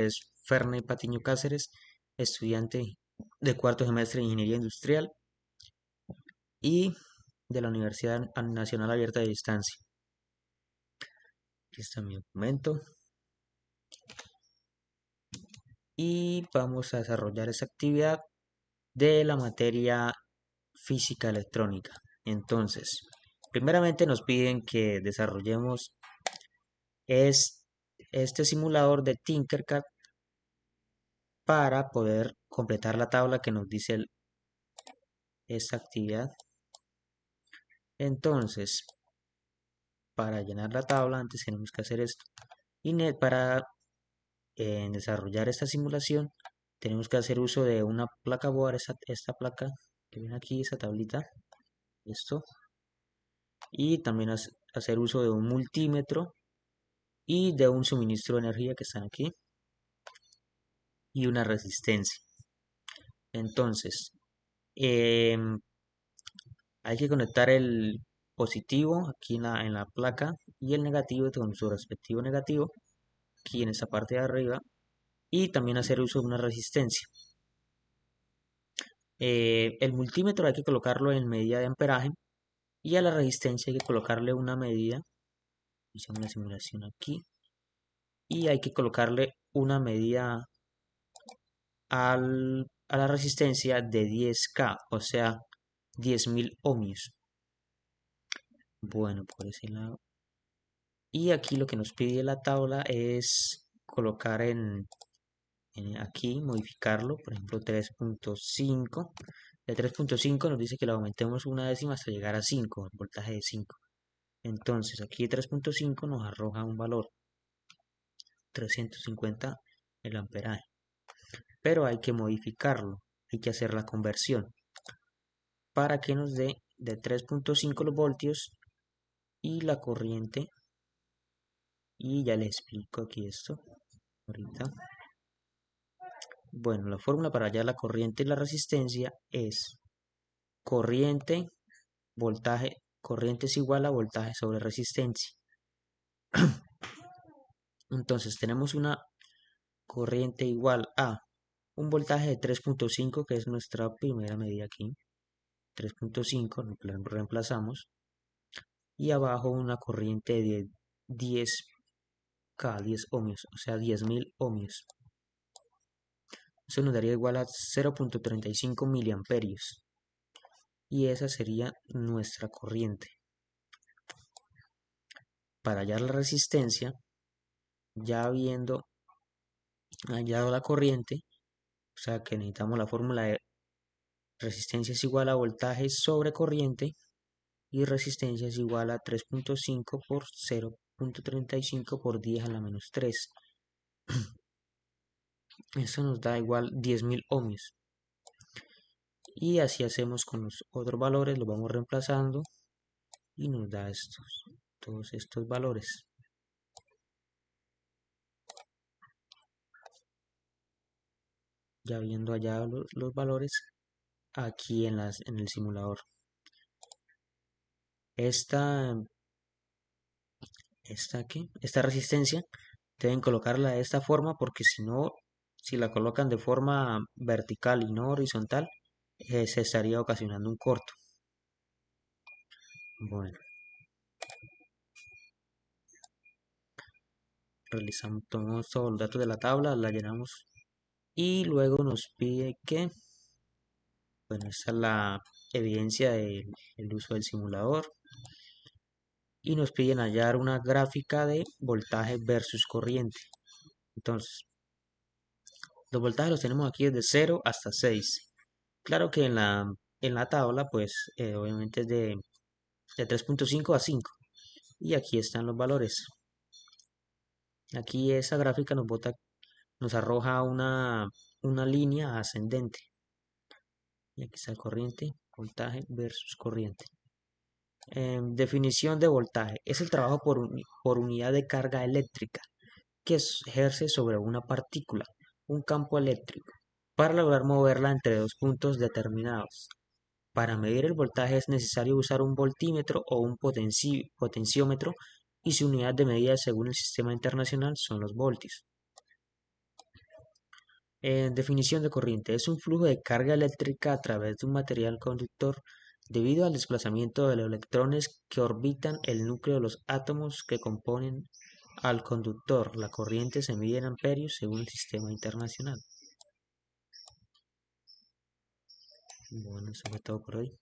es Ferney Patiño Cáceres, estudiante de cuarto semestre de Ingeniería Industrial y de la Universidad Nacional Abierta de Distancia. Aquí está mi documento y vamos a desarrollar esa actividad de la materia física electrónica. Entonces, primeramente nos piden que desarrollemos es, este simulador de Tinkercad para poder completar la tabla que nos dice esta actividad. Entonces, para llenar la tabla, antes tenemos que hacer esto. Y para desarrollar esta simulación, tenemos que hacer uso de una placa board, esta placa que ven aquí, esa tablita, esto. Y también hacer uso de un multímetro y de un suministro de energía que están aquí. Y una resistencia. Entonces, em, hay que conectar el positivo aquí en la placa y el negativo con su respectivo negativo aquí en esta parte de arriba y también hacer uso de una resistencia. El multímetro hay que colocarlo en medida de amperaje y a la resistencia hay que colocarle una medida, hicimos la simulación aquí, y hay que colocarle una medida a la resistencia de 10K, o sea, 10.000 ohmios. Bueno, por ese lado. Y aquí lo que nos pide la tabla es colocar en aquí, modificarlo, por ejemplo 3.5. De 3.5 nos dice que lo aumentemos una décima hasta llegar a 5, el voltaje de 5. Entonces aquí 3.5 nos arroja un valor 350 el amperaje. Pero hay que modificarlo, hay que hacer la conversión para que nos dé de 3.5 los voltios y la corriente. Y ya les explico aquí esto ahorita. Bueno, la fórmula para hallar la corriente y la resistencia es corriente, voltaje, corriente es igual a voltaje sobre resistencia. Entonces tenemos una corriente igual a un voltaje de 3.5, que es nuestra primera medida aquí. 3.5 lo reemplazamos. Y abajo una corriente de 10K, 10 ohmios, o sea 10.000 ohmios. Eso nos daría igual a 0.35 miliamperios. Y esa sería nuestra corriente. Para hallar la resistencia, ya habiendo hallado la corriente, o sea que necesitamos la fórmula de resistencia es igual a voltaje sobre corriente y resistencia es igual a 3.5 por 0.35 por 10 a la menos 3. Eso nos da igual 10.000 ohmios. Y así hacemos con los otros valores, los vamos reemplazando y nos da todos estos valores. Ya viendo allá los valores aquí en el simulador. Esta esta resistencia deben colocarla de esta forma porque si no, si la colocan de forma vertical y no horizontal, se estaría ocasionando un corto. Bueno, realizamos, tomamos todos los datos de la tabla, la llenamos y luego nos pide que, bueno, esta es la evidencia del uso del simulador y nos piden hallar una gráfica de voltaje versus corriente. Entonces, los voltajes los tenemos aquí desde 0 hasta 6. Claro que en la tabla, pues obviamente es de 3.5 a 5. Y aquí están los valores. Aquí esa gráfica nos arroja una línea ascendente. Y aquí está corriente, voltaje versus corriente. Definición de voltaje. Es el trabajo por unidad de carga eléctrica que ejerce sobre una partícula, un campo eléctrico, para lograr moverla entre dos puntos determinados. Para medir el voltaje es necesario usar un voltímetro o un potenciómetro y su unidad de medida según el sistema internacional son los voltios. Definición de corriente. Es un flujo de carga eléctrica a través de un material conductor debido al desplazamiento de los electrones que orbitan el núcleo de los átomos que componen al conductor. La corriente se mide en amperios según el sistema internacional. Bueno, eso fue todo por hoy.